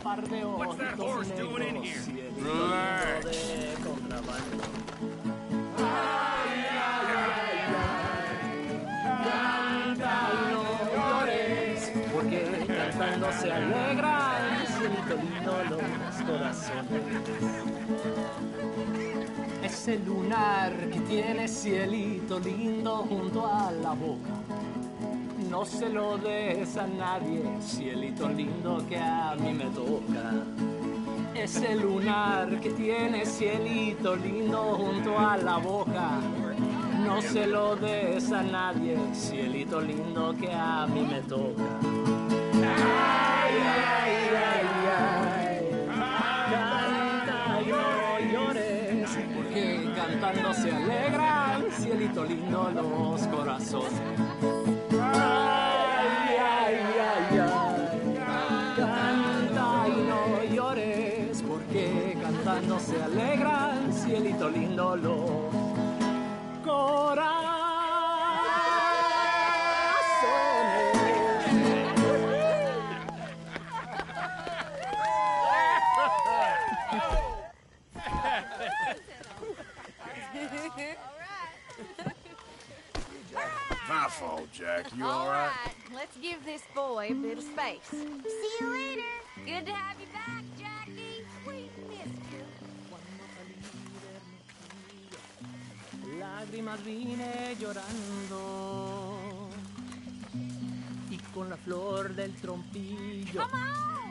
par de What's that horse doing in here? Relax. Porque cantando se alegran, cielito lindo los corazones. Ese lunar que tiene cielito lindo junto a la boca. No se lo des a nadie, cielito lindo que a mí me toca. Ese lunar que tiene cielito lindo junto a la boca. No se lo des a nadie, cielito lindo que a mí me toca. Ay, ay, ay, ay. Canta y no llores, porque cantando se alegran, cielito lindo los corazones. Ay, ay, ay, ay. Canta y no llores, porque cantando se alegran, cielito lindo los corazones. My fault, Jack. You all right? Let's give this boy a bit of space. See you later. Good to have you back, Jackie. We missed you. Lágrimas vine llorando y con la flor del trompillo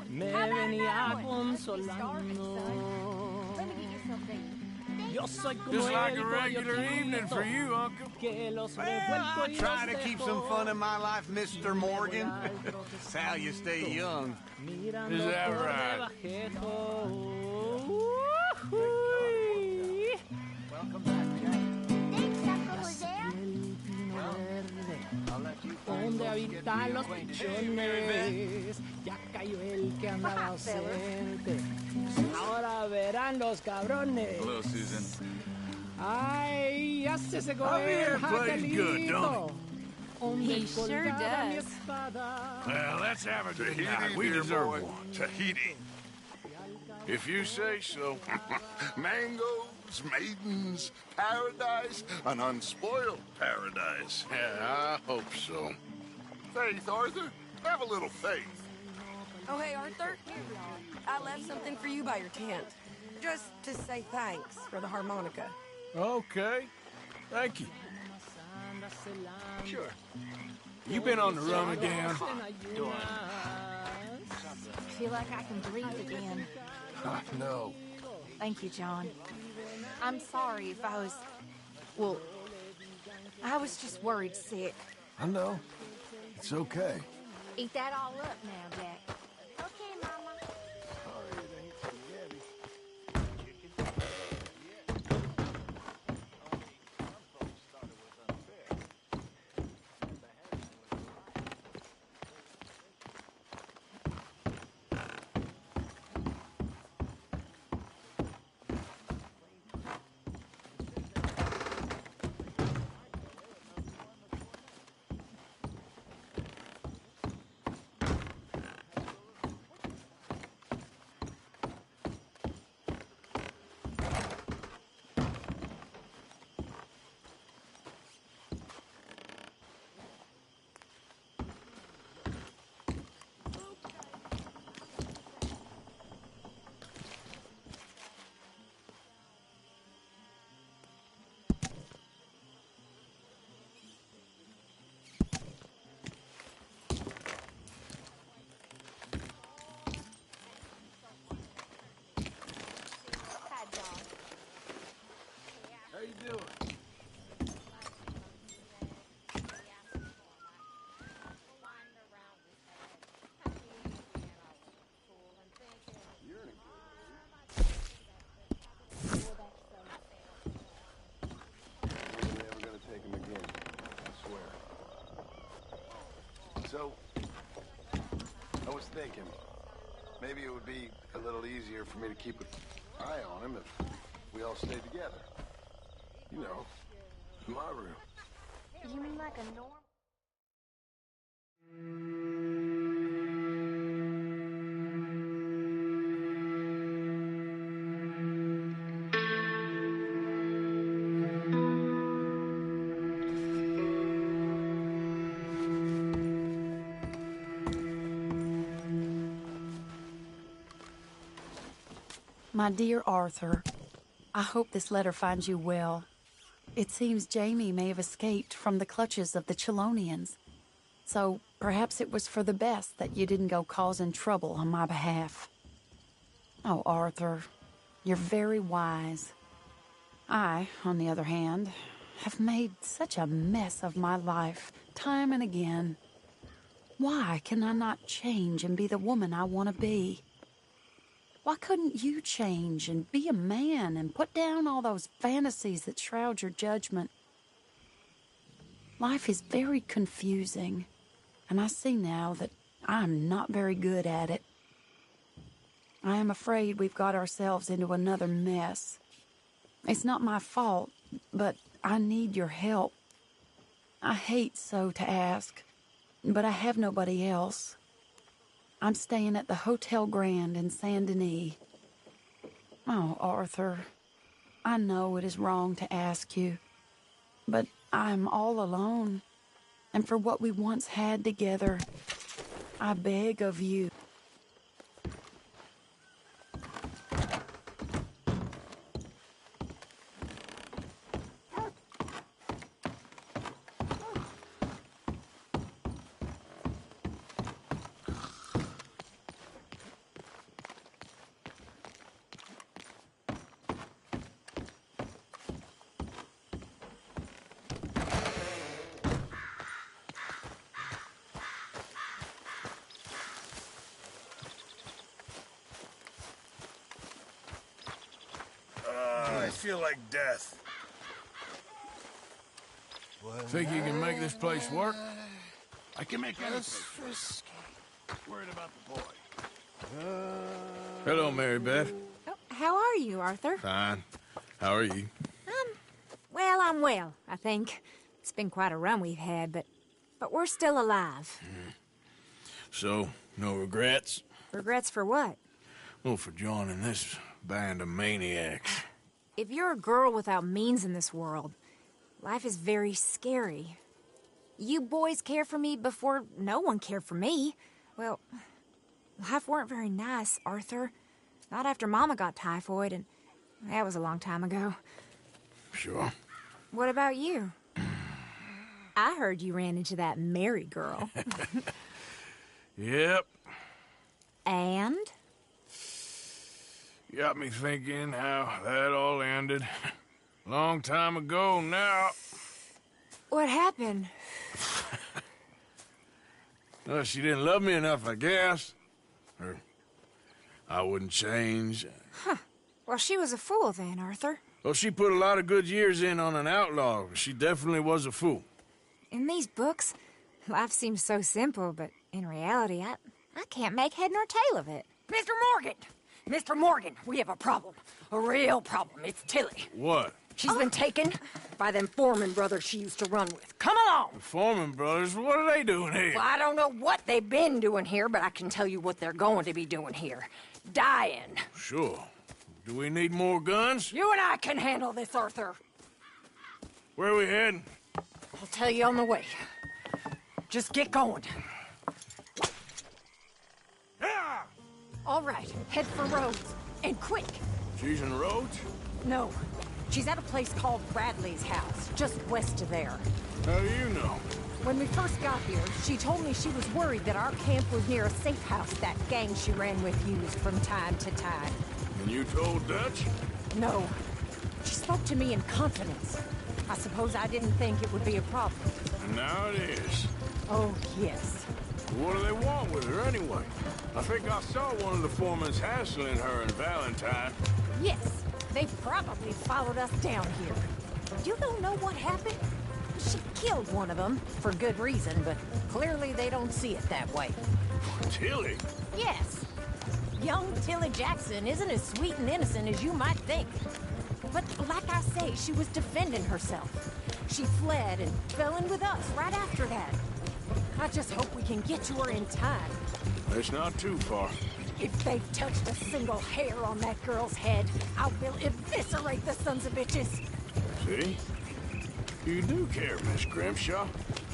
me venía consolando. Yo soy como Just like el a regular evening for you, Uncle. que los Well, revuelco I y try los to keep dejo some fun in my life, Mr. Morgan. It's how you stay young. mirando Is that por right? debajejo. Thanks, Uncle Jose. El pino verde, donde habitan los pichones, ya cayó el que andaba ausente. Ahora verán los cabrones. Hello, Susan. Ay, ya se secó Javier el plays good, don't Donde He sure colgara mi does. espada. Well, let's have a good night. Tahiti, We dear deserve boy. one. Tahiti. If you say so. Mangoes, maidens, paradise, an unspoiled paradise. Yeah, I hope so. Faith, Arthur. Have a little faith. Oh, hey, Arthur. I left something for you by your tent. Just to say thanks for the harmonica. Okay. Thank you. Sure. You been on the run again? I feel like I can breathe again. No. Thank you, John. I'm sorry if I was... Well, I was just worried sick. I know. It's okay. Eat that all up now, Jack. Okay, Mama. Hi, John. How you doing? We're never gonna take him again. I swear. So, I was thinking, maybe it would be a little easier for me to keep an eye on him if we all stayed together. You know, in my room. You mean like a norm? My dear Arthur, I hope this letter finds you well. It seems Jamie may have escaped from the clutches of the Chelonians. So perhaps it was for the best that you didn't go causing trouble on my behalf. Oh, Arthur, you're very wise. I, on the other hand, have made such a mess of my life, time and again. Why can I not change and be the woman I want to be? Why couldn't you change and be a man and put down all those fantasies that shroud your judgment? Life is very confusing, and I see now that I'm not very good at it. I am afraid we've got ourselves into another mess. It's not my fault, but I need your help. I hate so to ask, but I have nobody else. I'm staying at the Hotel Grand in Saint Denis. Oh, Arthur, I know it is wrong to ask you, but I'm all alone, and for what we once had together, I beg of you. I feel like death. Think you can make this place work? I can make anything. Worried about the boy. Hello, Mary Beth. Oh, how are you, Arthur? Fine. How are you? Well, I'm well, I think. It's been quite a run we've had, but we're still alive. So, no regrets? Regrets for what? Well, for joining this band of maniacs. If you're a girl without means in this world, life is very scary. You boys cared for me before no one cared for me. Well, life weren't very nice, Arthur. Not after Mama got typhoid, and that was a long time ago. Sure. What about you? I heard you ran into that Mary girl. Yep. And? Got me thinking how that all ended. Long time ago now. What happened? Well, she didn't love me enough, I guess. Or I wouldn't change. Huh. Well, she was a fool then, Arthur. Well, she put a lot of good years in on an outlaw. She definitely was a fool. In these books, life seems so simple, but in reality, I can't make head nor tail of it. Mr. Morgan! Mr. Morgan, we have a problem. A real problem. It's Tilly. What? She's been taken by them Foreman brothers she used to run with. Come along! The Foreman brothers? What are they doing here? Well, I don't know what they've been doing here, but I can tell you what they're going to be doing here. Dying. Sure. Do we need more guns? You and I can handle this, Arthur. Where are we heading? I'll tell you on the way. Just get going. Yeah! All right, head for Rhodes. And quick. She's in Rhodes? No. She's at a place called Bradley's house, just west of there. How do you know? When we first got here, she told me she was worried that our camp was near a safe house that gang she ran with used from time to time. And you told Dutch? No. She spoke to me in confidence. I suppose I didn't think it would be a problem. And now it is. Oh, yes. What do they want with her anyway? I think I saw one of the foremans hassling her and Valentine. Yes. They probably followed us down here. You don't know what happened? She killed one of them, for good reason, but clearly they don't see it that way. Tilly? Yes. Young Tilly Jackson isn't as sweet and innocent as you might think. But like I say, she was defending herself. She fled and fell in with us right after that. I just hope we can get to her in time. It's not too far. If they've touched a single hair on that girl's head, I will eviscerate the sons of bitches. See? You do care, Miss Grimshaw.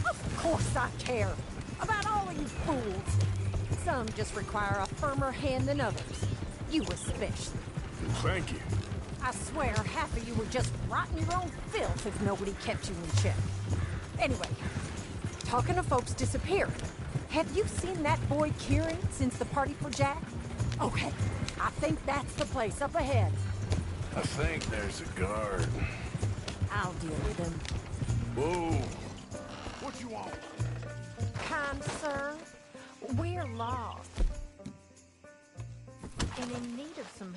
Of course I care. About all of you fools. Some just require a firmer hand than others. You especially. Thank you. I swear, half of you were just rotting your own filth if nobody kept you in check. Anyway, talking of folks disappearing, have you seen that boy Kieran since the party for Jack? Okay, I think that's the place up ahead. I think there's a guard. I'll deal with him. Whoa. What you want? Kind sir, we're lost. And in need of some...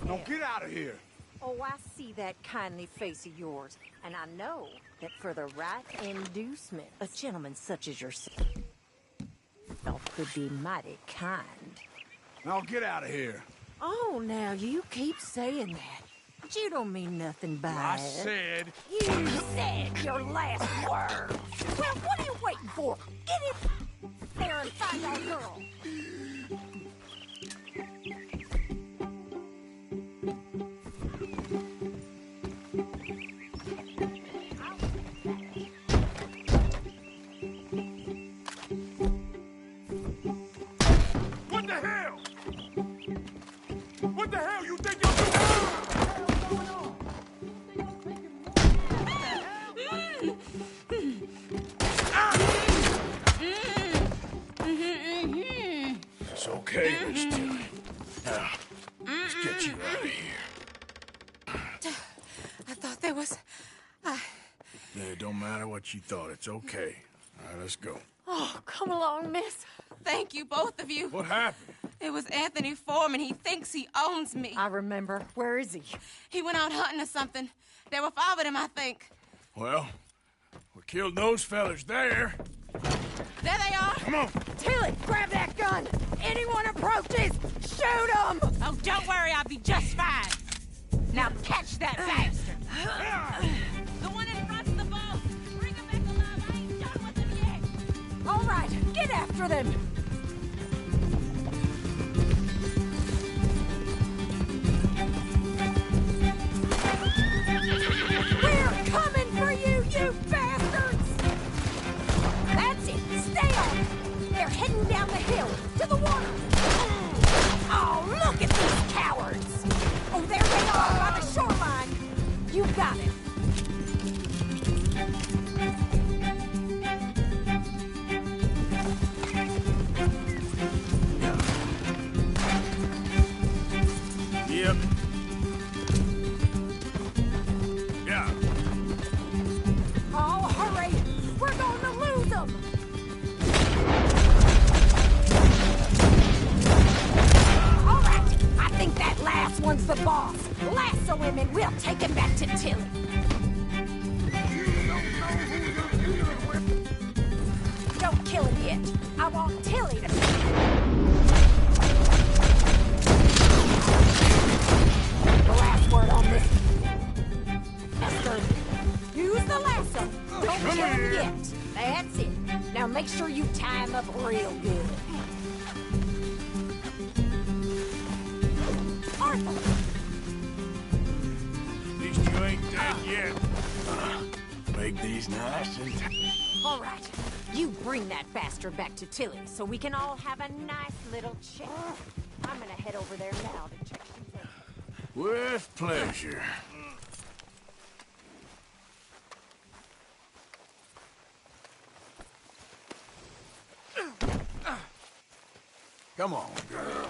Now get out of here. Oh, I see that kindly face of yours, and I know that for the right inducement, a gentleman such as yourself could be mighty kind. Now get out of here. Oh, now you keep saying that. But you don't mean nothing by I it. said... You said your last word. Well, what are you waiting for? Get in there and find our girl. What the hell? What the hell you think you're doing? It's okay, Miss Tilly. Now, let's get you out of here. I thought there was... Yeah, it don't matter what you thought. It's okay. All right, let's go. Oh, come along, miss. Thank you, both of you. What happened? It was Anthony Foreman. He thinks he owns me. I remember. Where is he? He went out hunting or something. There were 5 of them, I think. Well, we killed those fellas there. There they are. Come on. Tilly, grab that gun! Anyone approaches, shoot them! Oh, don't worry. I'll be just fine. Now catch that bastard! The one in front of the boat. Bring him back alive. I ain't done with him yet. All right, get after them! We're coming for you, you bastards! That's it, stay on! They're heading down the hill, to the water! Oh, look at these cowards! Oh, there they are, by the shoreline! You got it! Yep. Yeah. Oh, hurry! We're going to lose them! All right, I think that last one's the boss. Lasso him and we'll take him back to Tilly. Don't kill him yet. I want Tilly to... The last word on this. Esther, use the lasso. Don't kill him yet. That's it. Now make sure you tie him up real good. Arthur! At least you ain't dead yet. Make these nice and... All right, you bring that bastard back to Tilly so we can all have a nice little chat. I'm gonna head over there now to check things out. With pleasure. Come on, girl.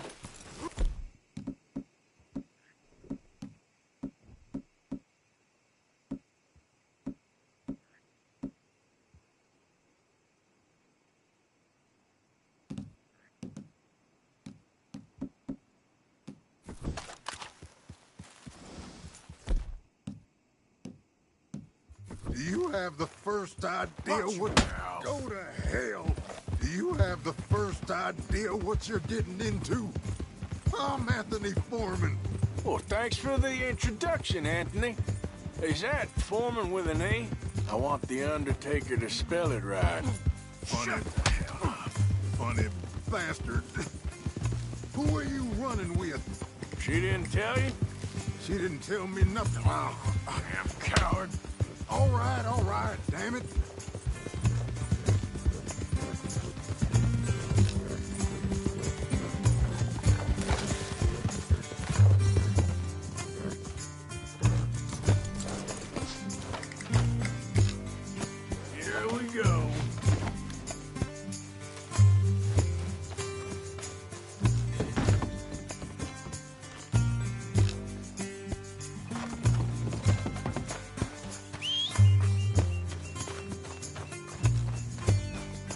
Do you have the first idea Watch what... now. Go to hell. Do you have the first idea what you're getting into? I'm Anthony Foreman. Well, thanks for the introduction, Anthony. Is that Foreman with an E? I want the Undertaker to spell it right. Funny, funny bastard. Who are you running with? She didn't tell you? She didn't tell me nothing. Oh, Damn coward. all right, damn it. go.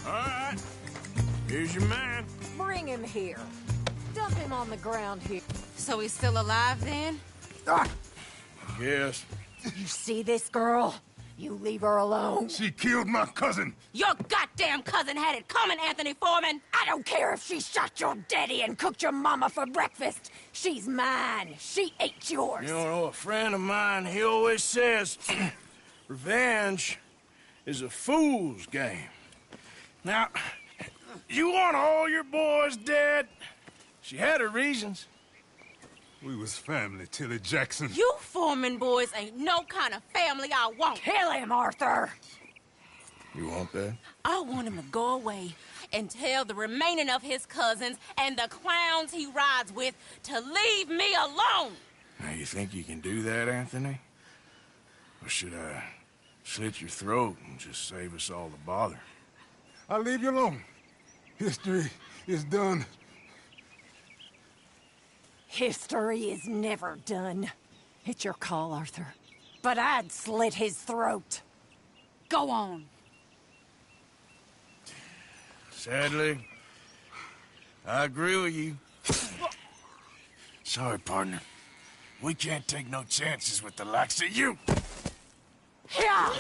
All right. Here's your man. Bring him here. Dump him on the ground here. So he's still alive then? Yes. You see this girl? You leave her alone. She killed my cousin. Your goddamn cousin had it coming, Anthony Foreman! I don't care if she shot your daddy and cooked your mama for breakfast. She's mine. She ate yours. You know, a friend of mine, he always says, revenge is a fool's game. Now, you want all your boys dead? She had her reasons. We was family, Tilly Jackson. You Foreman boys ain't no kind of family I want. Kill him, Arthur. You want that? I want him to go away and tell the remaining of his cousins and the clowns he rides with to leave me alone. Now, you think you can do that, Anthony? Or should I slit your throat and just save us all the bother? I'll leave you alone. History is done. History is never done. It's your call, Arthur. But I'd slit his throat. Go on. Sadly, I agree with you. Sorry, partner. We can't take no chances with the likes of you. Yeah!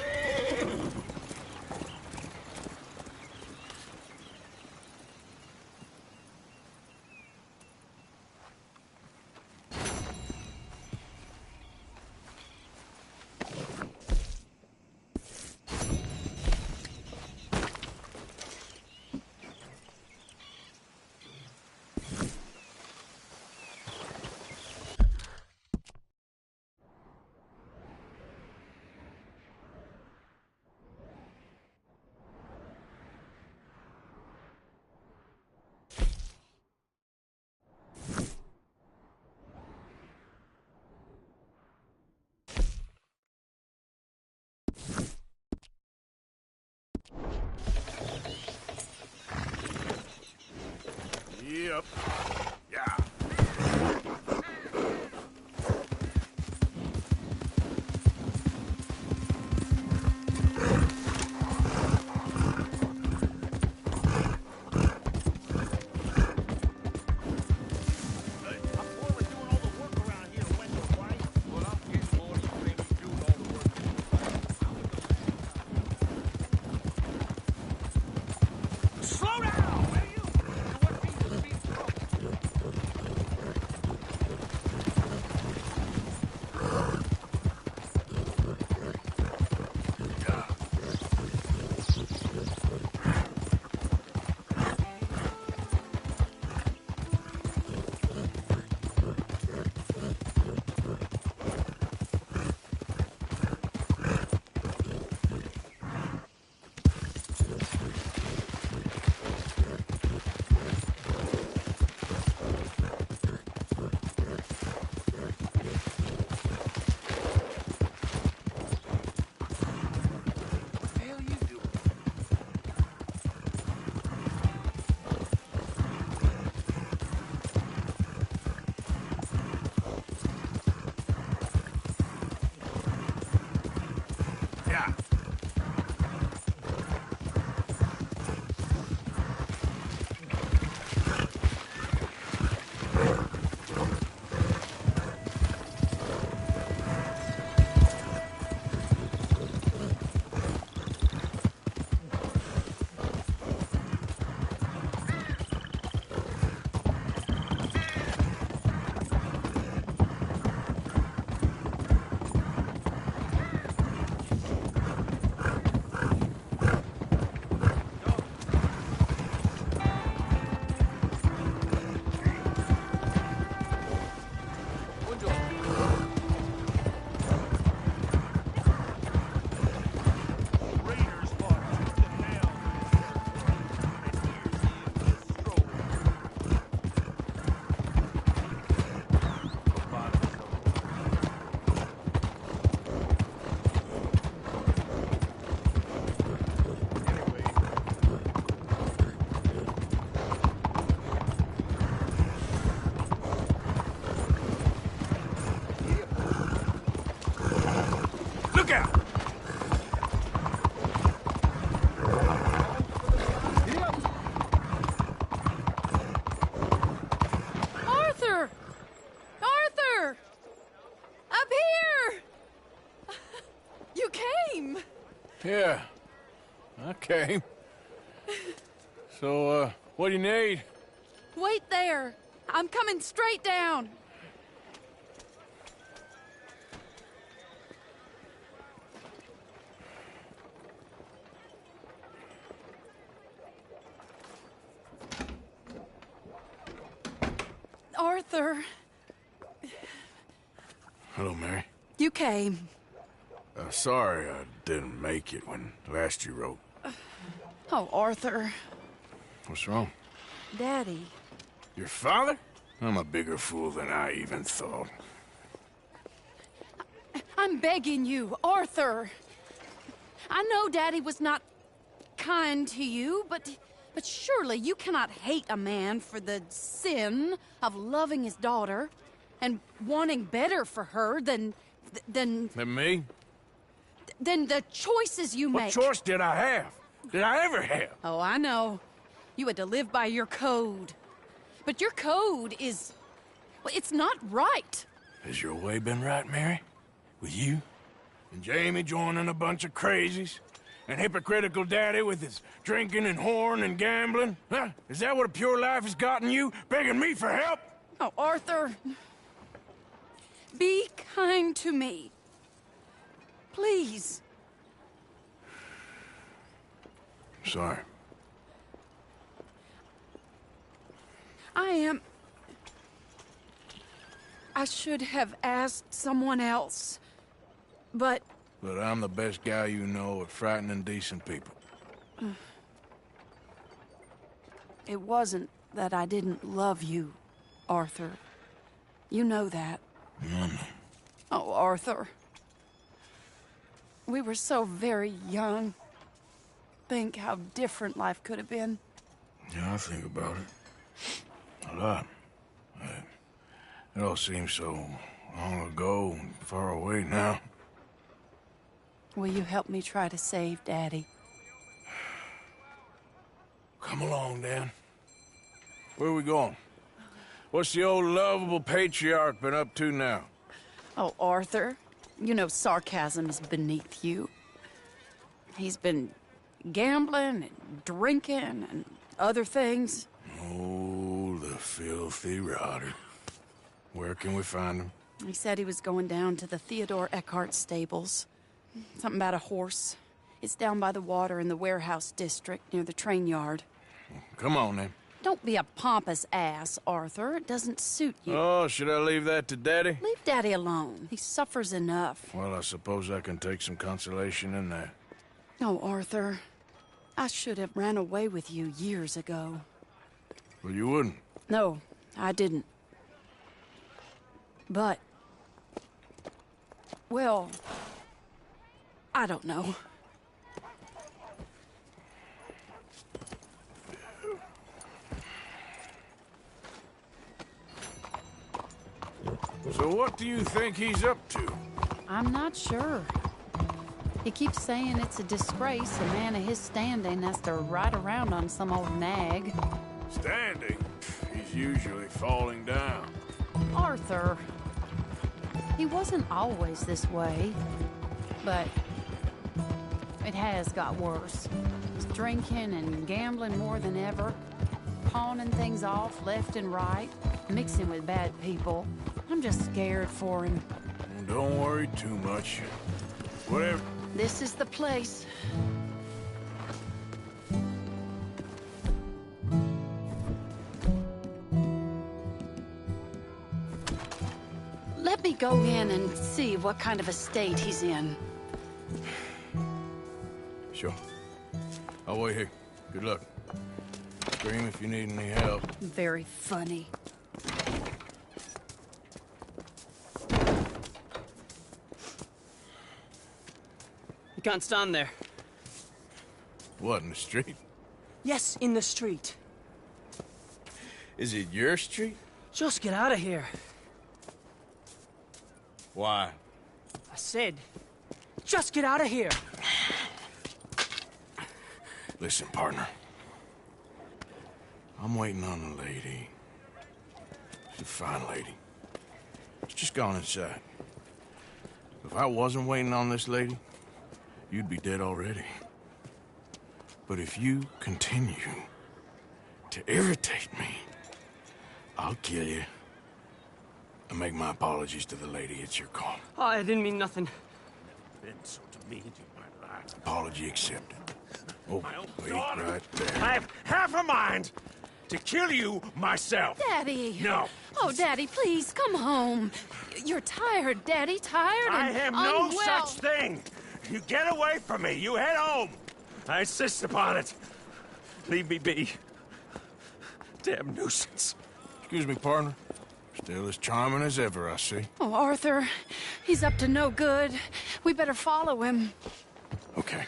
Yep. Yeah. Look out! Arthur! Arthur! Up here! You came! Yeah, I came. So, what do you need? Wait there! I'm coming straight down! Arthur, Hello, Mary. you came. Sorry I didn't make it when last you wrote. Oh, Arthur. What's wrong? Daddy. Your father? I'm a bigger fool than I even thought. I'm begging you, Arthur. I know Daddy was not kind to you, but surely you cannot hate a man for the sin of loving his daughter and wanting better for her than Than me? than the choices you What make. choice did I have? Did I ever have? Oh, I know. You had to live by your code. But your code is... well, it's not right. Has your way been right, Mary? With you? And Jamie joining a bunch of crazies? And hypocritical daddy with his drinking and whoring and gambling? Huh? Is that what a pure life has gotten you? Begging me for help? Oh, Arthur. Be kind to me. Please. Sorry. I should have asked someone else. But But I'm the best guy you know at frightening decent people. it wasn't that I didn't love you, Arthur. You know that. Oh, Arthur. We were so very young. Think how different life could have been. Yeah, I think about it. A lot. It all seems so long ago and far away now. Will you help me try to save Daddy? Come along, Dan. Where are we going? What's the old lovable patriarch been up to now? Oh, Arthur, you know sarcasm is beneath you. He's been gambling and drinking and other things. Oh, the filthy rotter. Where can we find him? He said he was going down to the Theodore Eckhart stables. Something about a horse. It's down by the water in the warehouse district near the train yard. Come on, then. Don't be a pompous ass, Arthur. It doesn't suit you. Oh, should I leave that to Daddy? Leave Daddy alone. He suffers enough. Well, I suppose I can take some consolation in that. No, Arthur. I should have ran away with you years ago. Well, you wouldn't. No, I didn't. But... well... I don't know. So what do you think he's up to? I'm not sure. He keeps saying it's a disgrace a man of his standing has to ride around on some old nag. Standing? He's usually falling down. Arthur. He wasn't always this way, but it has got worse. He's drinking and gambling more than ever, pawning things off left and right, mixing with bad people. I'm just scared for him. Don't worry too much. Whatever. This is the place. Let me go in and see what kind of a state he's in. Sure. I'll wait here. Good luck. Scream if you need any help. Very funny. You can't stand there. What, in the street? Yes, in the street. Is it your street? Just get out of here. Why? I said, Just get out of here. Listen, partner. I'm waiting on the lady. She's a fine lady. She's just gone inside. If I wasn't waiting on this lady, you'd be dead already. But if you continue to irritate me, I'll kill you. And make my apologies to the lady. It's your call. Oh, I didn't mean nothing. Been so demeaning in my life. Apology accepted. Oh, wait right there. I have half a mind to kill you myself. Daddy! No. Oh, Daddy, please, come home. You're tired, Daddy, tired I and am no unwell. such thing. You get away from me. You head home. I insist upon it. Leave me be. Damn nuisance. Excuse me, partner. Still as charming as ever, I see. Oh, Arthur, he's up to no good. We better follow him. Okay.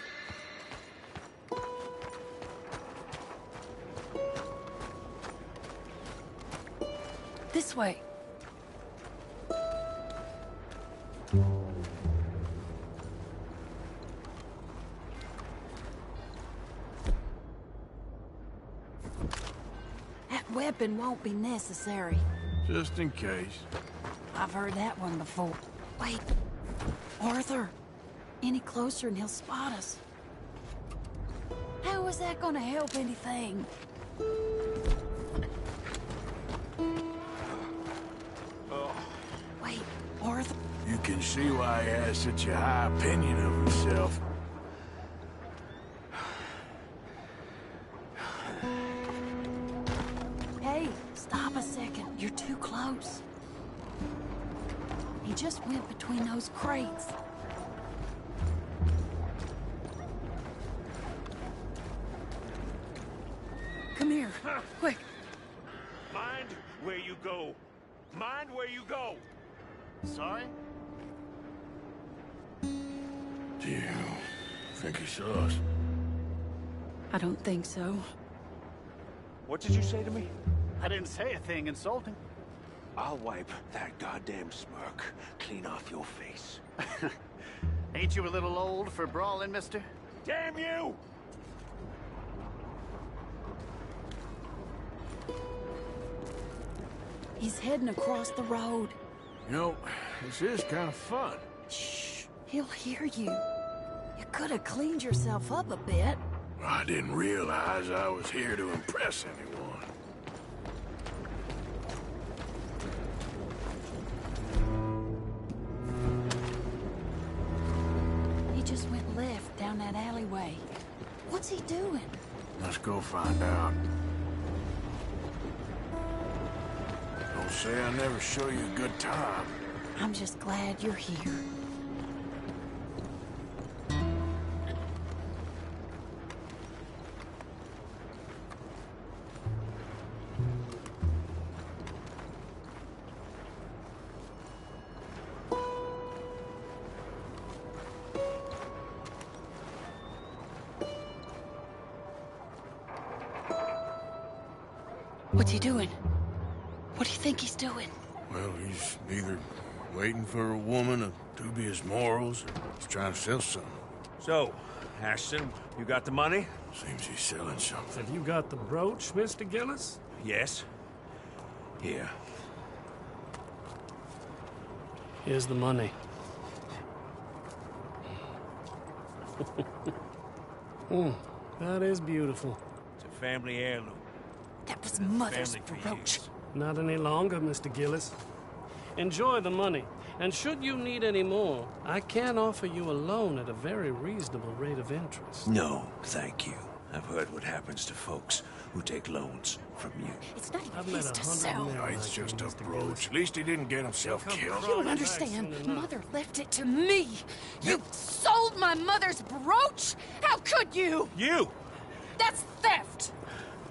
This way. That weapon won't be necessary. Just in case. I've heard that one before. Wait. Arthur, any closer and he'll spot us. How is that gonna help anything? Wait, Arthur. You can see why he has such a high opinion of himself. Hey, stop a second. You're too close. He just went between those crates. Come here, quick. Mind where you go. Mind where you go. Sorry? Do you think he saw us? I don't think so. What did you say to me? I didn't say a thing insulting. I'll wipe that goddamn smirk clean off your face. Ain't you a little old for brawling, mister? Damn you! He's heading across the road. You know, this is kind of fun. Shh, he'll hear you. You could have cleaned yourself up a bit. I didn't realize I was here to impress anyone. He just went left down that alleyway. What's he doing? Let's go find out. Don't say I never show you a good time. I'm just glad you're here. What's he doing? What do you think he's doing? Well, he's either waiting for a woman of dubious morals or he's trying to sell something. So, Ashton, you got the money? Seems he's selling something. Have you got the brooch, Mr. Gillis? Yes. Here. Here's the money. That is beautiful. It's a family heirloom. That was Mother's Family for brooch. years. Not any longer, Mr. Gillis. Enjoy the money. And should you need any more, I can offer you a loan at a very reasonable rate of interest. No, thank you. I've heard what happens to folks who take loans from you. It's not even I've met his to 100 sell. men No, it's like just you, a Mr. brooch. Gillis. At least he didn't get himself Come killed. from- You don't Back understand. soon enough. Mother left it to me. You sold my mother's brooch? How could you? You! That's theft.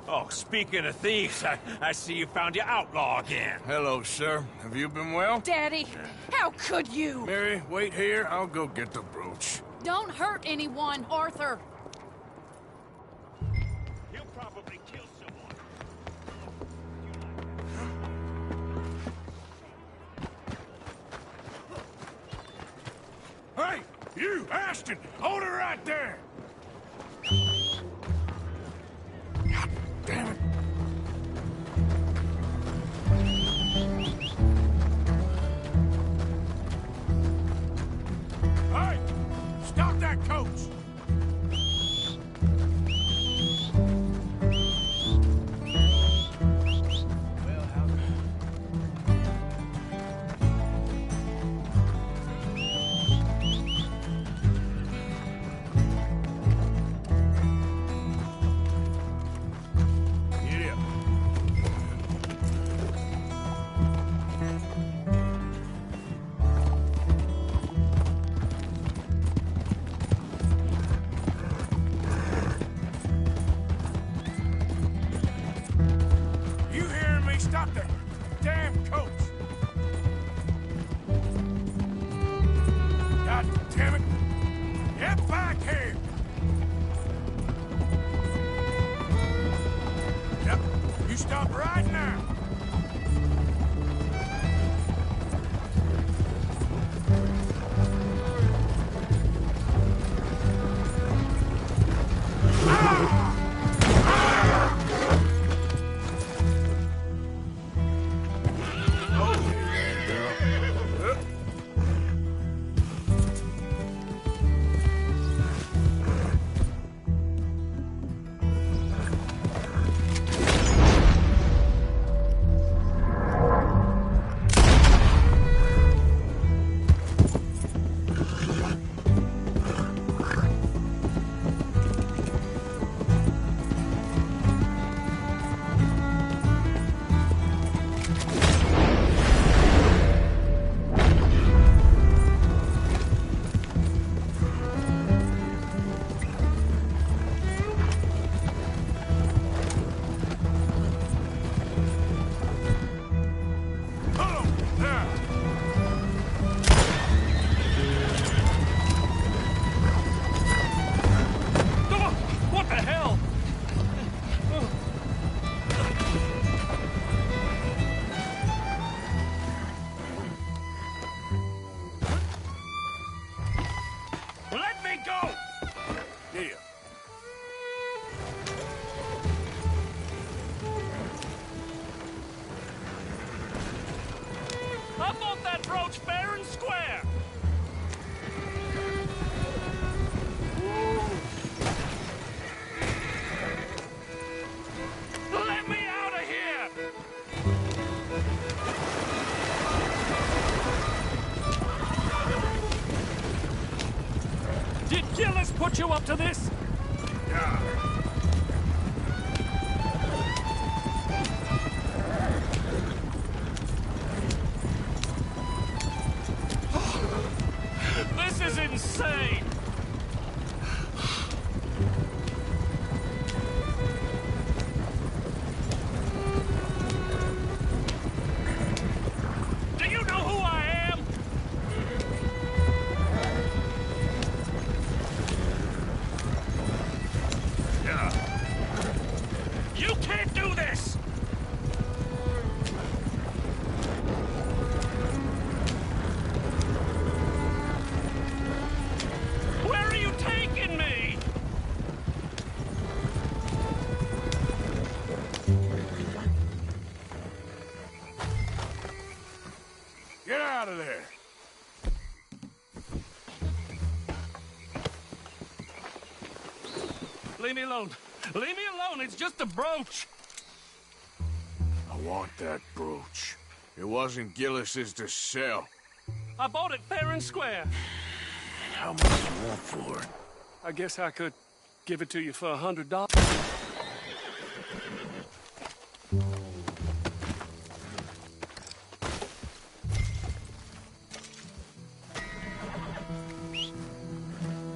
Oh, speaking of thieves, I see you found your outlaw again. Hello, sir. Have you been well? Daddy, how could you? Mary, wait here. I'll go get the brooch. Don't hurt anyone, Arthur. He'll probably kill someone. Hey! You, Ashton, hold her right there! God damn it. Hey! Stop that coach! Stop that damn coach! God damn it! Get back here! Yep, you stop right now! Brooch fair and square. Let me out of here! Did Gillis put you up to this? Yeah. This is insane! Do you know who I am? Yeah. You can't do this! Where are you taking me? Get out of there! Leave me alone. Leave me alone. It's just a brooch. I want that brooch. It wasn't Gillis's to sell. I bought it fair and square. How much you want for it? I guess I could give it to you for $100.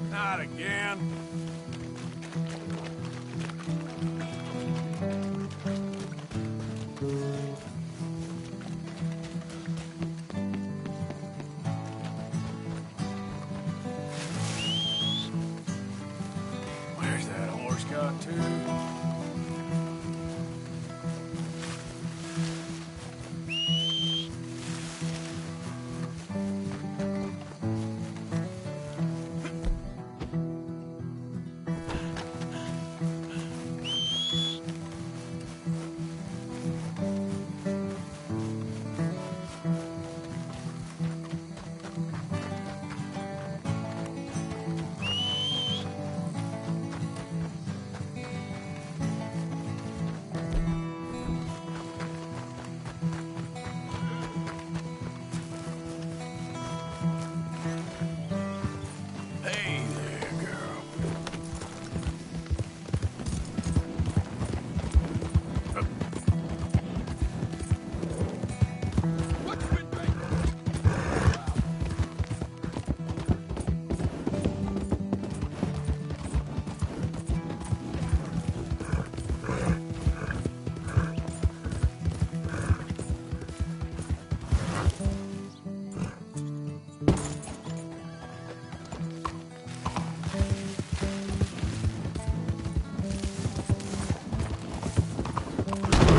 Not again. Where's that horse got to?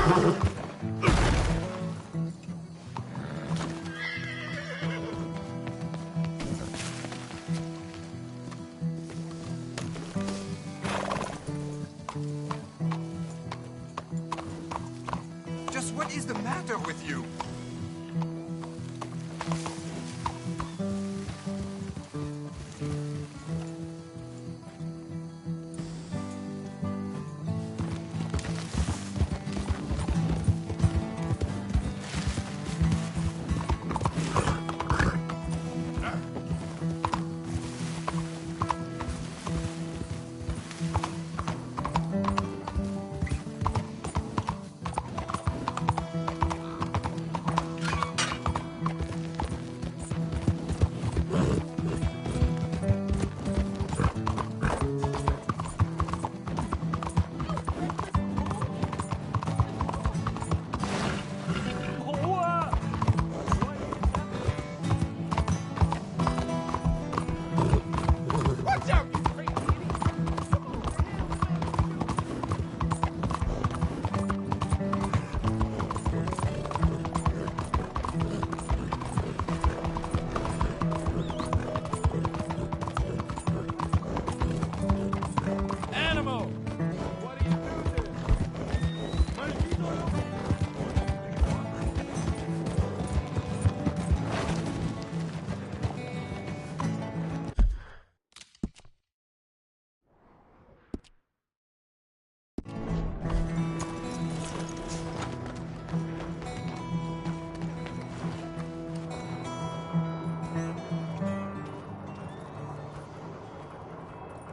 Just what is the matter with you?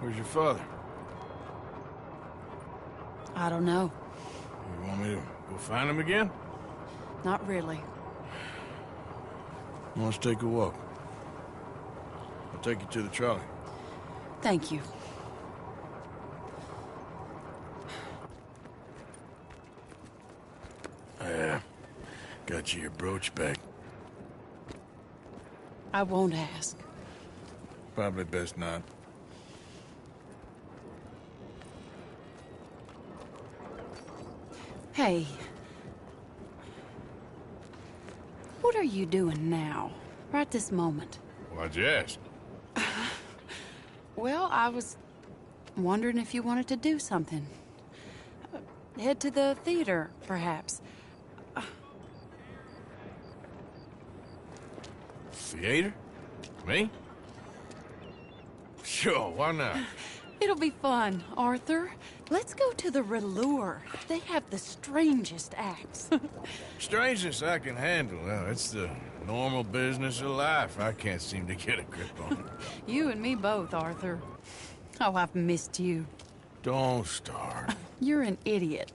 Where's your father? I don't know. You want me to go find him again? Not really. Let's take a walk. I'll take you to the trolley. Thank you. Yeah. Got you your brooch back. I won't ask. Probably best not. Hey. What are you doing now? Right this moment? Why'd you ask? Well, I was wondering if you wanted to do something. Head to the theater, perhaps. Theater? Me? Sure, why not? It'll be fun, Arthur. Let's go to the Relure. They have the strangest acts. Strangeness I can handle. Well, it's the normal business of life. I can't seem to get a grip on. You and me both, Arthur. Oh, I've missed you. Don't start. You're an idiot.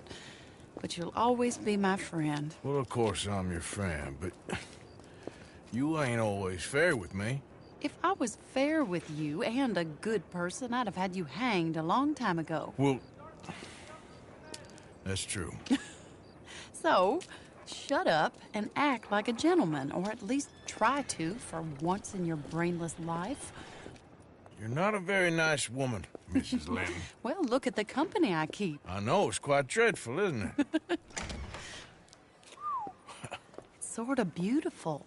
But you'll always be my friend. Well, of course I'm your friend, but you ain't always fair with me. If I was fair with you and a good person, I'd have had you hanged a long time ago. Well, that's true. So, shut up and act like a gentleman, or at least try to for once in your brainless life. You're not a very nice woman, Mrs. Linton. Well, look at the company I keep. I know, it's quite dreadful, isn't it? It's sort of beautiful,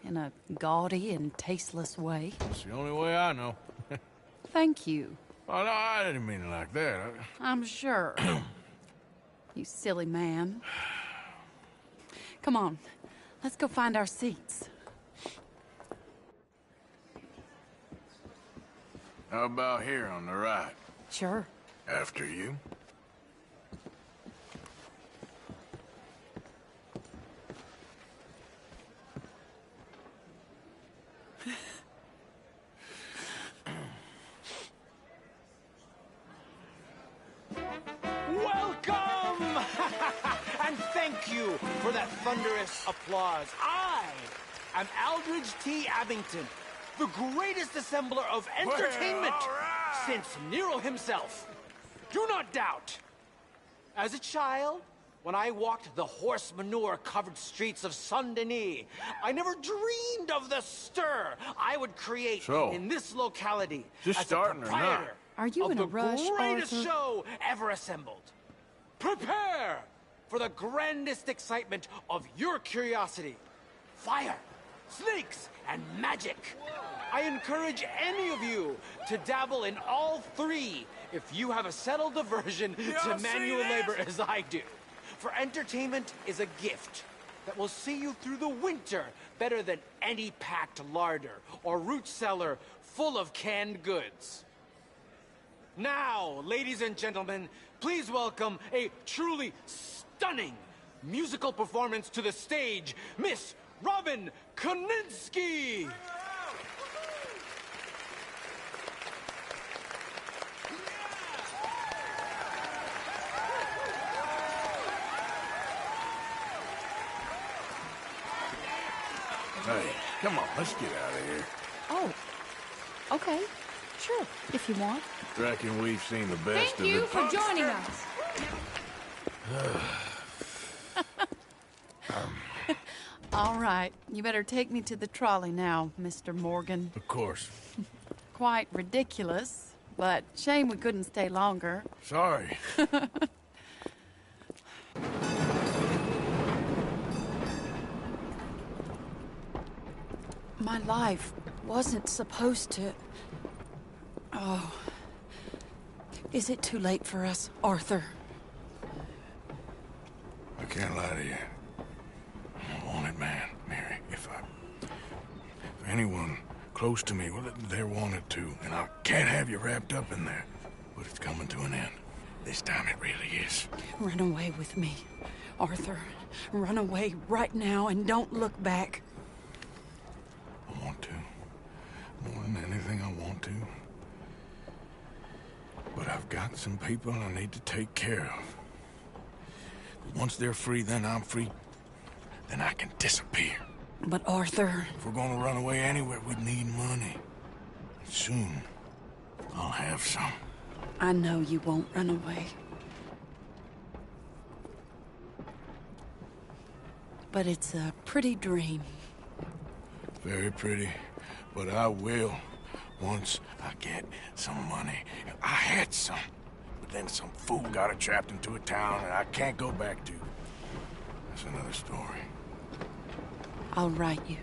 in a gaudy and tasteless way. It's the only way I know. Thank you. Oh, no, I didn't mean it like that. I'm sure. You silly man. Come on, let's go find our seats. How about here on the right? Sure. After you. Welcome! And thank you for that thunderous applause. I am Aldridge T. Abington, the greatest assembler of entertainment since Nero himself. Do not doubt. As a child, when I walked the horse manure-covered streets of Saint-Denis, I never dreamed of the stir I would create in this locality just as starting a or not? proprietor Are you of in the a rush, greatest Arthur? show ever assembled. Prepare for the grandest excitement of your curiosity. Fire, snakes, and magic. I encourage any of you to dabble in all three if you have a settled aversion to manual labor as I do. For entertainment is a gift that will see you through the winter better than any packed larder or root cellar full of canned goods. Now, ladies and gentlemen, please welcome a truly stunning musical performance to the stage, Miss Robin Koninsky! Hey, come on, let's get out of here. Oh, okay. Sure, if you want. Reckon we've seen the best Thank of you the... for joining us. All right, you better take me to the trolley now, Mr. Morgan. Of course. Quite ridiculous, but shame we couldn't stay longer. Sorry. My life wasn't supposed to... Oh. Is it too late for us, Arthur? I can't lie to you. I'm a wanted man, Mary. If anyone close to me, well, they're wanted to, and I can't have you wrapped up in there. But it's coming to an end. This time it really is. Run away with me, Arthur. Run away right now and don't look back. I want to. More than anything, I want to. But I've got some people I need to take care of. Once they're free, then I'm free. Then I can disappear. But Arthur... If we're gonna run away anywhere, we need money. Soon, I'll have some. I know you won't run away. But it's a pretty dream. Very pretty, but I will once I get some money. I had some, but then some fool got it trapped into a town that I can't go back to. That's another story. I'll write you.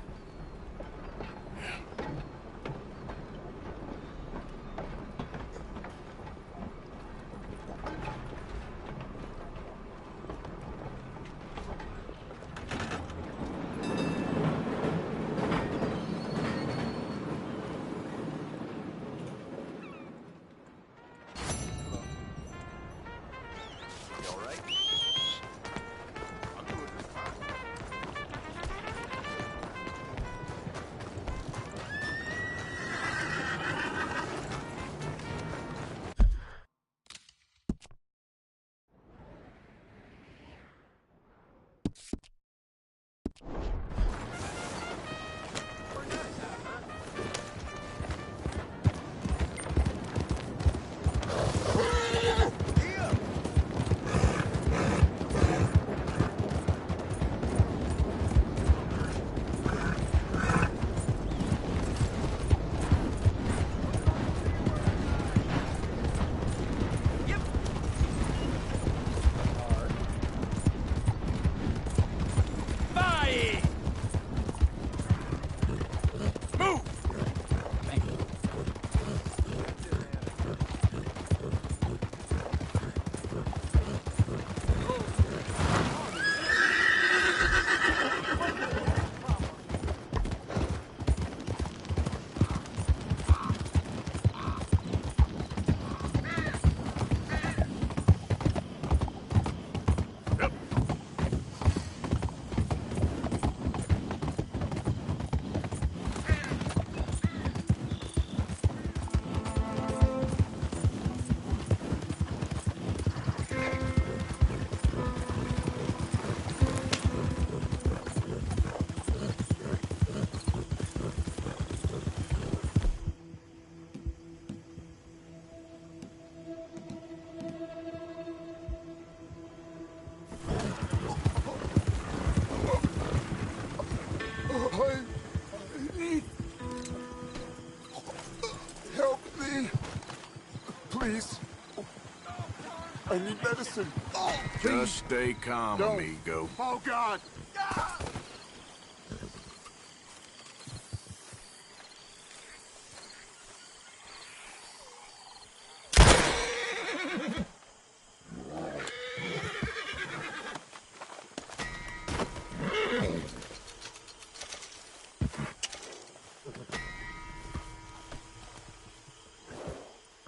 I need medicine. Oh, please. Just stay calm, No. amigo. Oh, God. Ah!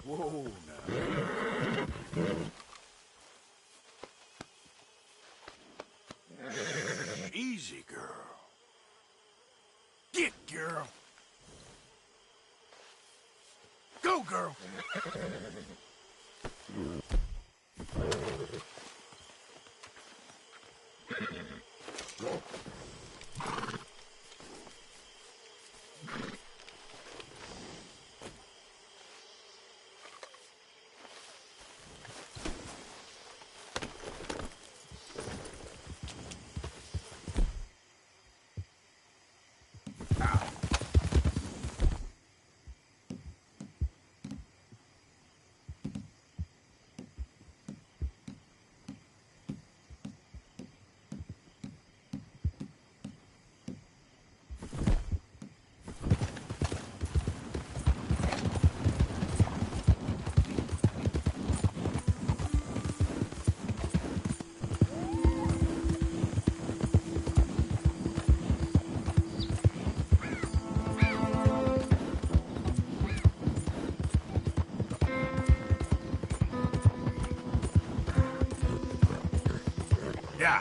Whoa, now. Easy, girl. Get, girl. Go, girl. Yeah.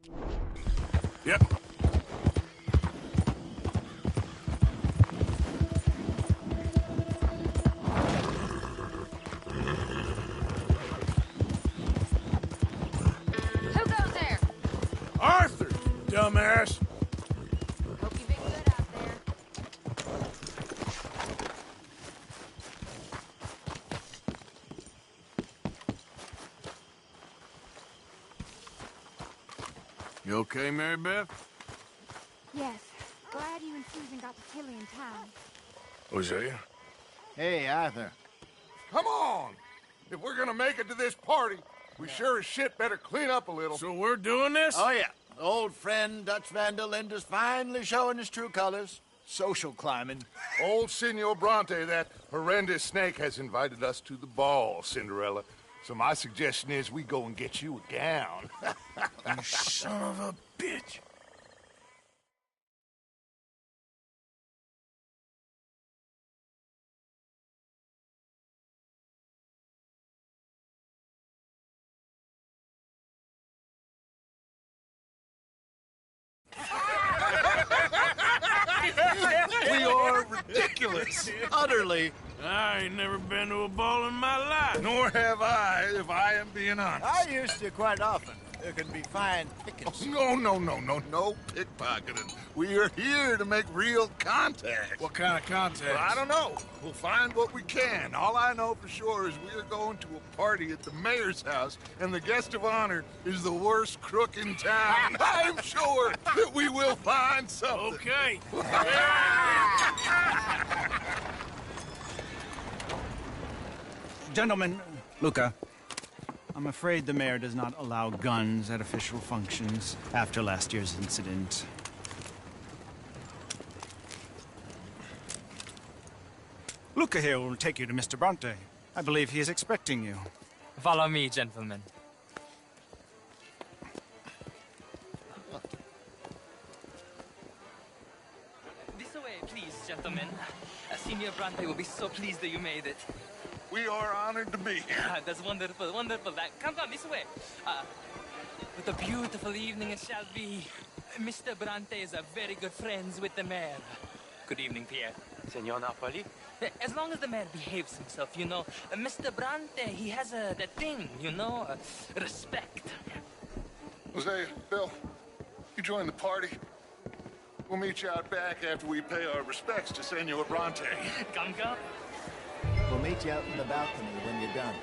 Yep. Who goes there? Arthur, dumbass. Hope you've been good out there. You okay, Mary Beth? Yes. Glad you and Susan got to Tilly in time. Hosea? Hey, Arthur. Come on! If we're gonna make it to this party, we sure as shit better clean up a little. So we're doing this? Oh, yeah. Old friend Dutch Van der Linde's finally showing his true colors. Social climbing. Old Senor Bronte, that horrendous snake, has invited us to the ball, Cinderella. So my suggestion is we go and get you a gown. You son of a bitch. We are ridiculous. Utterly. I ain't never been to a ball in my life. Nor have I, if I am being honest. I used to quite often. There can be fine pickings. No pickpocketing. We are here to make real contact. What kind of contact? Well, I don't know. We'll find what we can. All I know for sure is we are going to a party at the mayor's house, and the guest of honor is the worst crook in town. I'm sure that we will find something. Okay. Gentlemen, Luca, I'm afraid the mayor does not allow guns at official functions after last year's incident. Luca here will take you to Mr. Bronte. I believe he is expecting you. Follow me, gentlemen. This way, please, gentlemen. Senior Bronte will be so pleased that you made it. We are honored to be here. That's wonderful, wonderful. Come on, this way. What a beautiful evening it shall be. Mr. Bronte is a very good friends with the mayor. Good evening, Pierre. Senor Napoli? As long as the mayor behaves himself, you know. Mr. Bronte, he has that thing, you know, respect. Hosea, Bill, you join the party. We'll meet you out back after we pay our respects to Senor Bronte. Come. We'll meet you out in the balcony when you're done.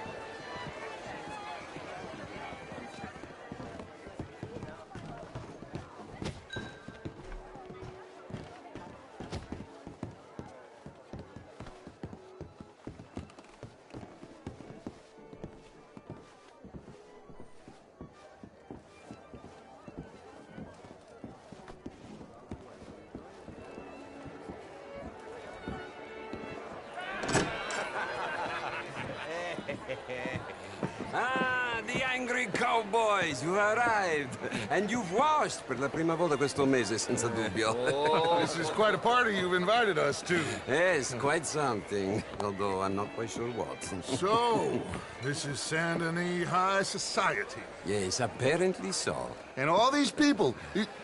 Ah, the angry cowboys, you arrived. And you've washed per la prima volta questo mese, senza dubbio. Oh, this is quite a party you've invited us to. Yes, quite something. Although I'm not quite sure what. So, this is Saint Denis High Society. Yes, apparently so. And all these people,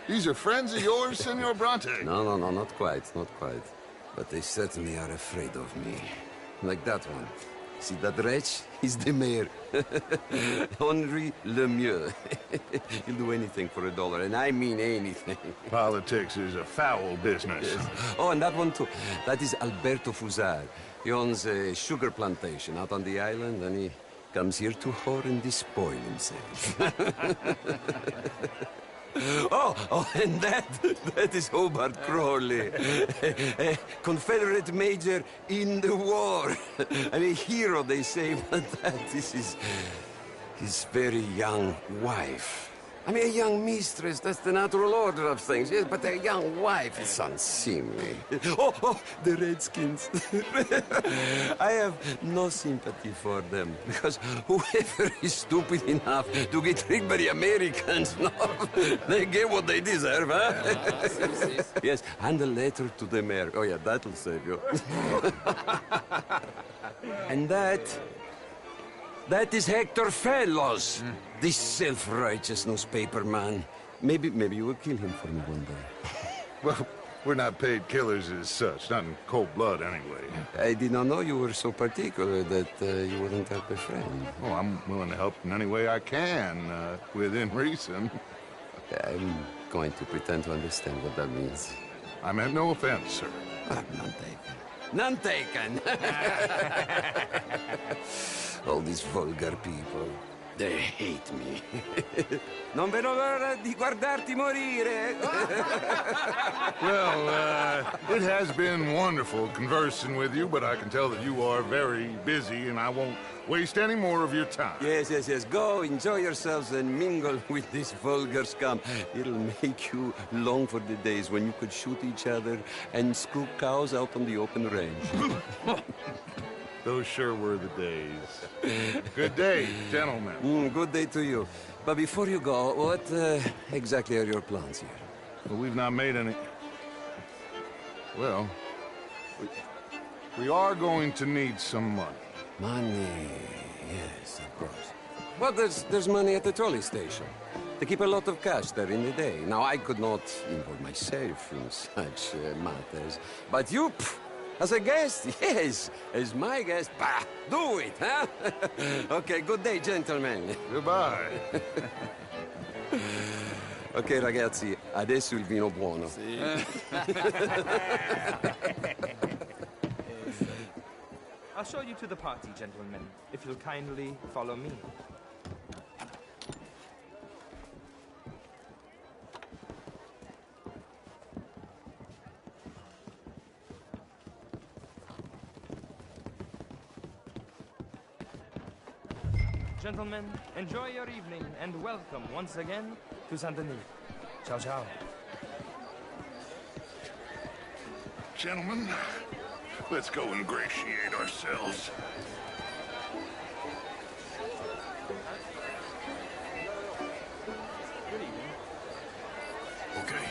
these are friends of yours, Senor Bronte? No, not quite, not quite. But they certainly are afraid of me. Like that one. See that wretch? He's the mayor. Henri Lemieux. He'll do anything for $1, and I mean anything. Politics is a foul business. Yes. Oh, and that one too. That is Alberto Fusar. He owns a sugar plantation out on the island, and he comes here to whore and despoil himself. Oh, and that is Hobart Crawley, a Confederate major in the war. I mean, a hero, they say, but that is his very young wife. I mean, a young mistress, that's the natural order of things, yes, but a young wife is unseemly. Oh, the Redskins. I have no sympathy for them, because whoever is stupid enough to get tricked by the Americans, no, they get what they deserve, huh? Yes, and a letter to the mayor. Oh, yeah, that'll save you. And that is Hector Fellows, this self-righteous newspaper man. Maybe you will kill him for me one day. Well, we're not paid killers as such, not in cold blood anyway. I did not know you were so particular that you wouldn't help a friend. Oh, I'm willing to help in any way I can, within reason. I'm going to pretend to understand what that means. I meant no offense, sir. None taken. None taken! All these vulgar people. They hate me. Non vedo l'ora di guardarti morire. Well, it has been wonderful conversing with you, but I can tell that you are very busy, and I won't waste any more of your time. Yes. Go, enjoy yourselves, and mingle with this vulgar scum. It'll make you long for the days when you could shoot each other and screw cows out on the open range. Those sure were the days. Good day, gentlemen. Good day to you. But before you go, what exactly are your plans here? Well, we've not made any... Well, we are going to need some money. Money, yes, of course. Well, there's money at the trolley station. They keep a lot of cash there in the day. Now, I could not involve myself in such matters. But you... As a guest, yes. As my guest, bah, do it, huh? Okay, good day, gentlemen. Goodbye. Ok, ragazzi, adesso il vino buono. I'll show you to the party, gentlemen, if you'll kindly follow me. Gentlemen, enjoy your evening, and welcome once again to Saint Denis. Ciao, ciao. Gentlemen, let's go ingratiate ourselves. Okay.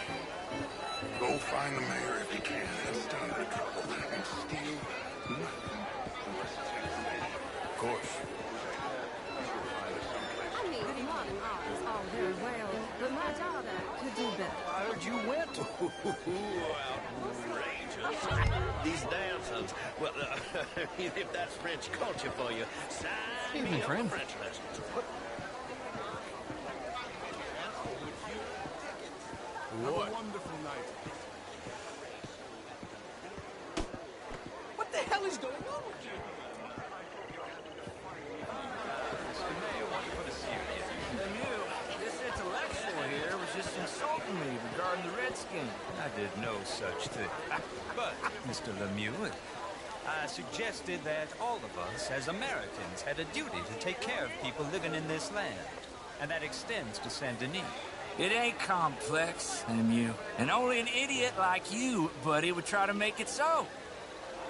Go find the mayor if you can and stay out of trouble and steal nothing. Of course. I mean, modern art is all very well, but my daughter could do better. I heard you went. Outrageous. These dancers. Well, if that's French culture for you, sign me up for French lessons. What? Have a wonderful night. What the hell is going on with you? Mr. Mayor, what for the serious? This intellectual here was just insulting me regarding the Redskins. I did no such thing. But, Mr. Lemieux, I suggested that all of us, as Americans, had a duty to take care of people living in this land. And that extends to Saint Denis. It ain't complex, Lemieux. And only an idiot like you, buddy, would try to make it so.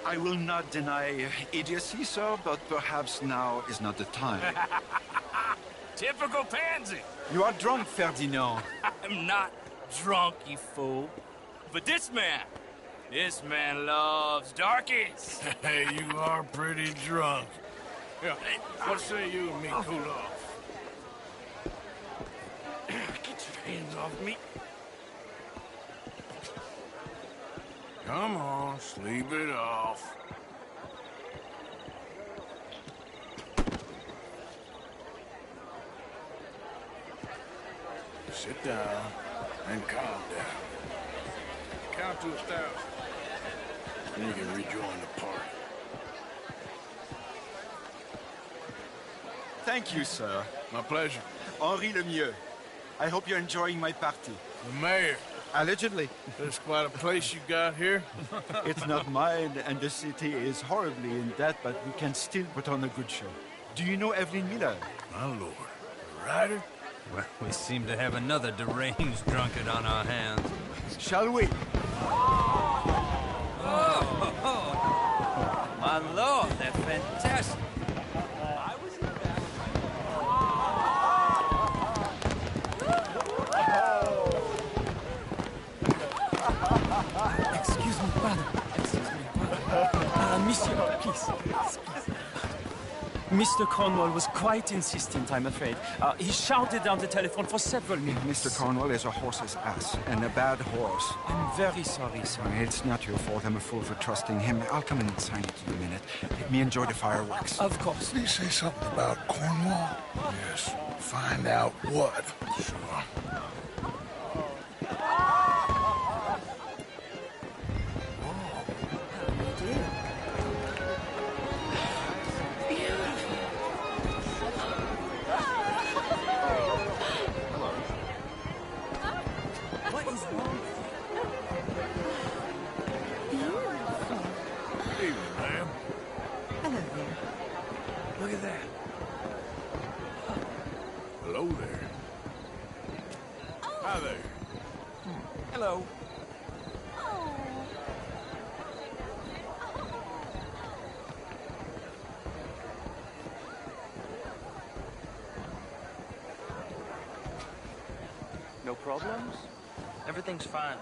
I will not deny idiocy, sir, but perhaps now is not the time. Typical pansy. You are drunk, Ferdinand. I'm not drunk, you fool. But this man loves darkies. Hey, you are pretty drunk. Yeah, what say you and me cool off? Get your hands off me. Come on, sleep it off. Sit down and calm down. Count to 1,000. Then you can rejoin the party. Thank you, sir. My pleasure. Henri Lemieux. I hope you're enjoying my party. The mayor. Allegedly. There's quite a place you got here. It's not mine, and the city is horribly in debt, but we can still put on a good show. Do you know Evelyn Miller? My lord. A writer? Well, we seem to have another deranged drunkard on our hands. Shall we? Oh, my lord, they're fantastic. Excuse me, brother. Monsieur, please. Mr. Cornwall was quite insistent, I'm afraid. He shouted down the telephone for several minutes. Mr. Cornwall is a horse's ass, and a bad horse. I'm very sorry, sir. It's not your fault. I'm a fool for trusting him. I'll come in and sign it in a minute. Let me enjoy the fireworks. Of course. Did he say something about Cornwall? Yes. Find out what. Sure. Hello. No problems? Everything's fine.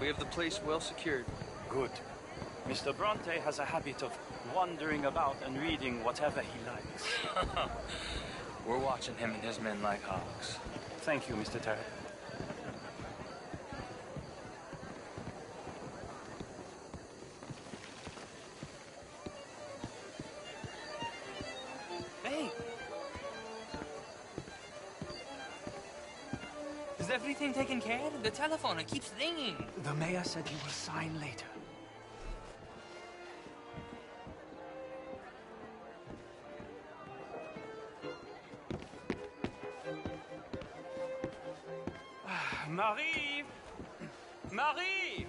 We have the place well secured. Good. Mr. Bronte has a habit of wandering about and reading whatever he likes. We're watching him and his men like hawks. Thank you, Mr. Terry. Hey! Is everything taken care of? The telephone, it keeps ringing. The mayor said he will sign later. Marie! Marie!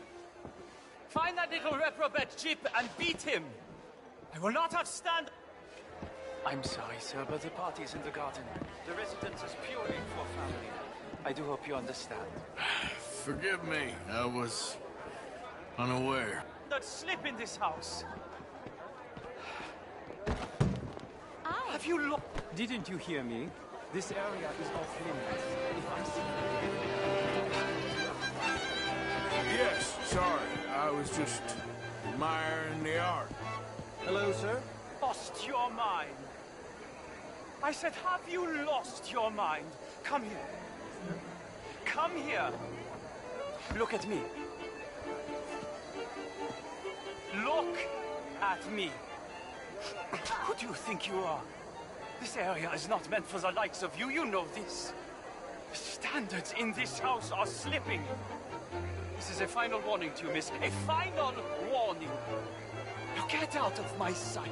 Find that little reprobate Chip and beat him! I will not have stand... I'm sorry, sir, but the party's in the garden. The residence is purely for family. I do hope you understand. Forgive me. I was unaware. Don't slip in this house! Have you looked? Didn't you hear me? This area is off limits. If I see... Yes, sorry. I was just admiring the art. Hello, sir? Lost your mind. I said, have you lost your mind? Come here. Come here. Look at me. Look at me. Who do you think you are? This area is not meant for the likes of you. You know this. The standards in this house are slipping. This is a final warning to you, miss. A final warning. Now get out of my sight.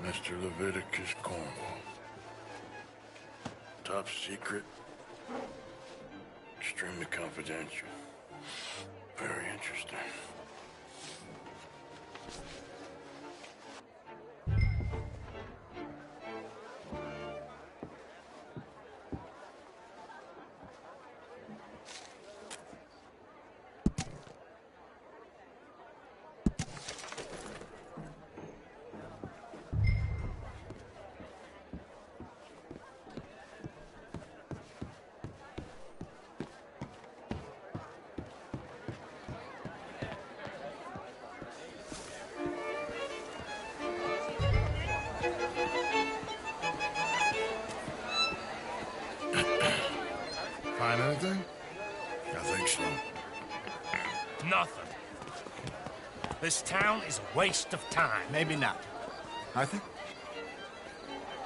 Mr. Leviticus Cornwall. Top secret. Extremely confidential. Very interesting. This town is a waste of time. Maybe not. Arthur?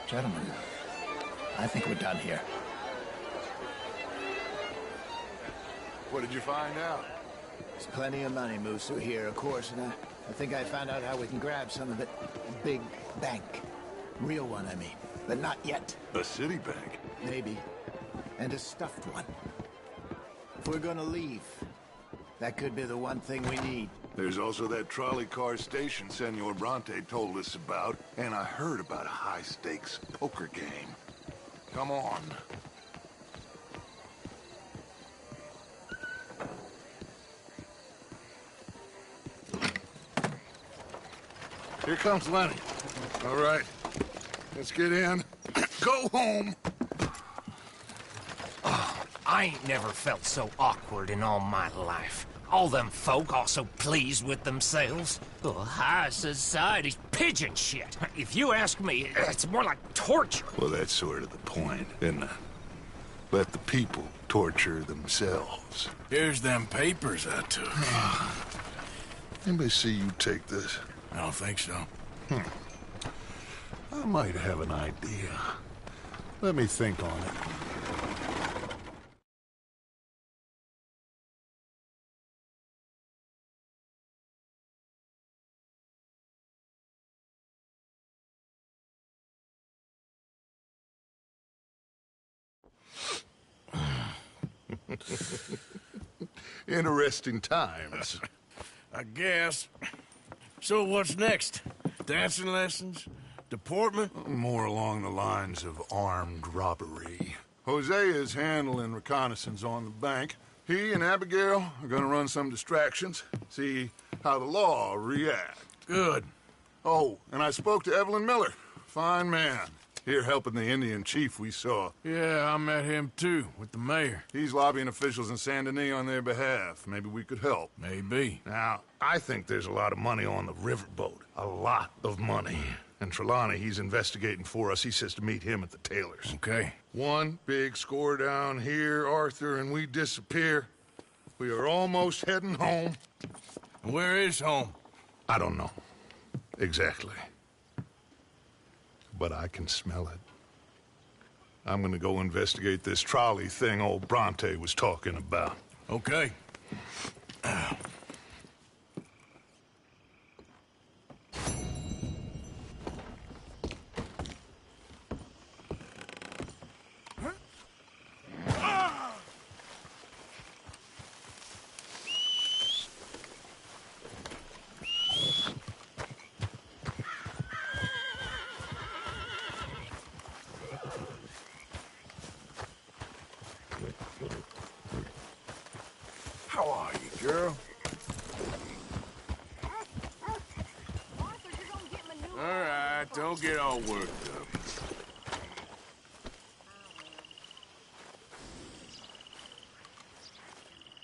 Gentlemen, I think we're done here. What did you find out? There's plenty of money moves through here, of course, and I think I found out how we can grab some of it. A big bank. Real one, I mean. But not yet. A city bank? Maybe. And a stuffed one. If we're gonna leave, that could be the one thing we need. There's also that trolley car station Senor Bronte told us about, and I heard about a high-stakes poker game. Come on. Here comes Lenny. All right, let's get in. Go home. Oh, I ain't never felt so awkward in all my life. All them folk all so pleased with themselves. Oh, high society's pigeon shit. If you ask me, it's more like torture. Well, that's sort of the point, isn't it? Let the people torture themselves. Here's them papers I took. Anybody see you take this? I don't think so. I might have an idea. Let me think on it. Interesting times. I guess. So what's next? Dancing lessons? Deportment? More along the lines of armed robbery. Hosea is handling reconnaissance on the bank. He and Abigail are gonna run some distractions, see how the law reacts. Good. Oh, and I spoke to Evelyn Miller. Fine man. Here helping the Indian chief we saw. Yeah, I met him too, with the mayor. He's lobbying officials in Saint Denis on their behalf. Maybe we could help. Maybe. Now, I think there's a lot of money on the riverboat. A lot of money. And Trelawney, he's investigating for us. He says to meet him at the Taylor's. Okay. One big score down here, Arthur, and we disappear. We are almost heading home. Where is home? I don't know. Exactly. But I can smell it. I'm gonna go investigate this trolley thing old Bronte was talking about. Okay. How are you, girl? All right, don't get all worked up.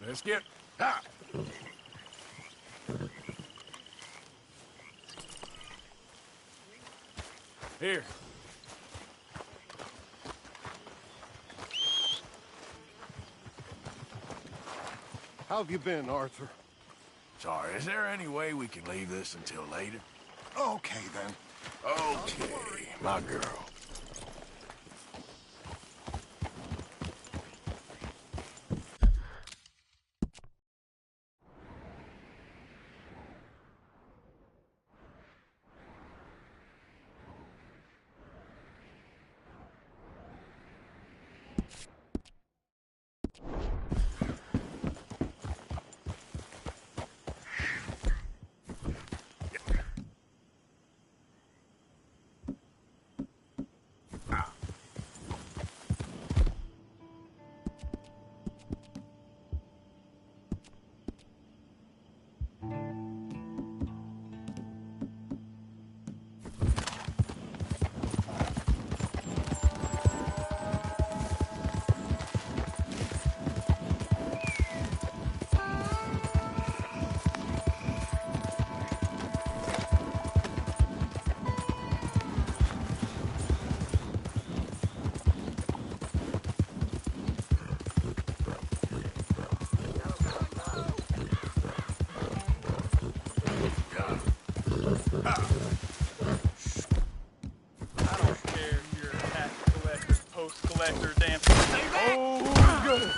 Let's get... Ha! Here. How have you been, Arthur? Sorry, is there any way we can leave this until later? Okay, then. Okay, my girl. after a damn... Oh, good.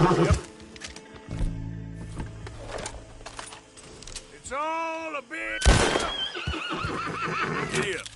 Yep. It's all a big... Giddy up.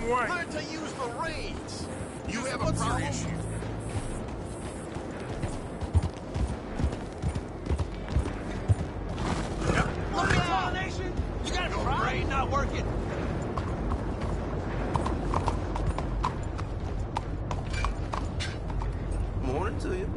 Learn to use the reins. You have a problem? Look at Pollination! You got a brain not working! Morning to you.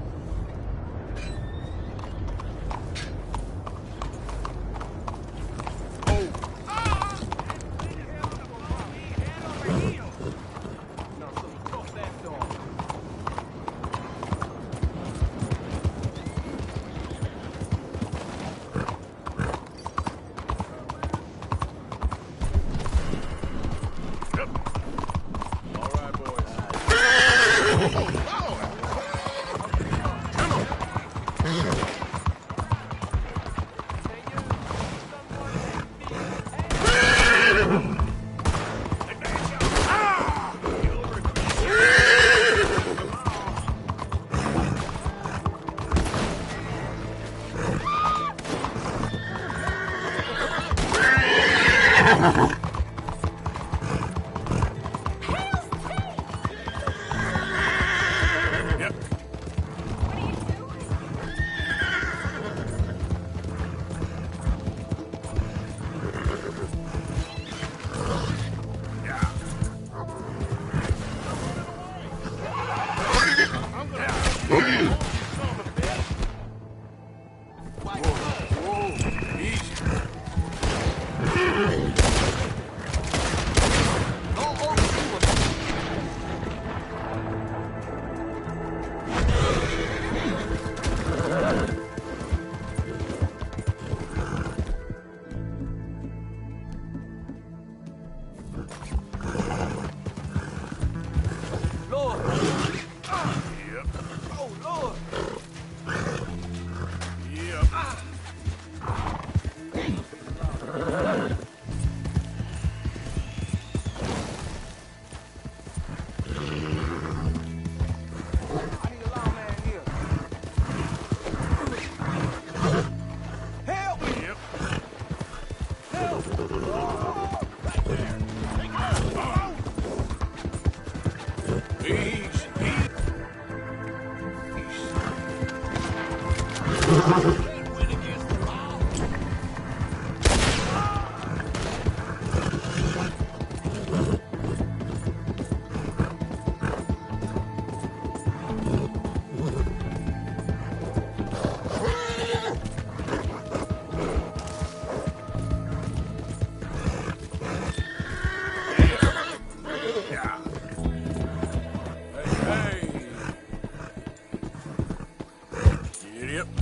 Idiot.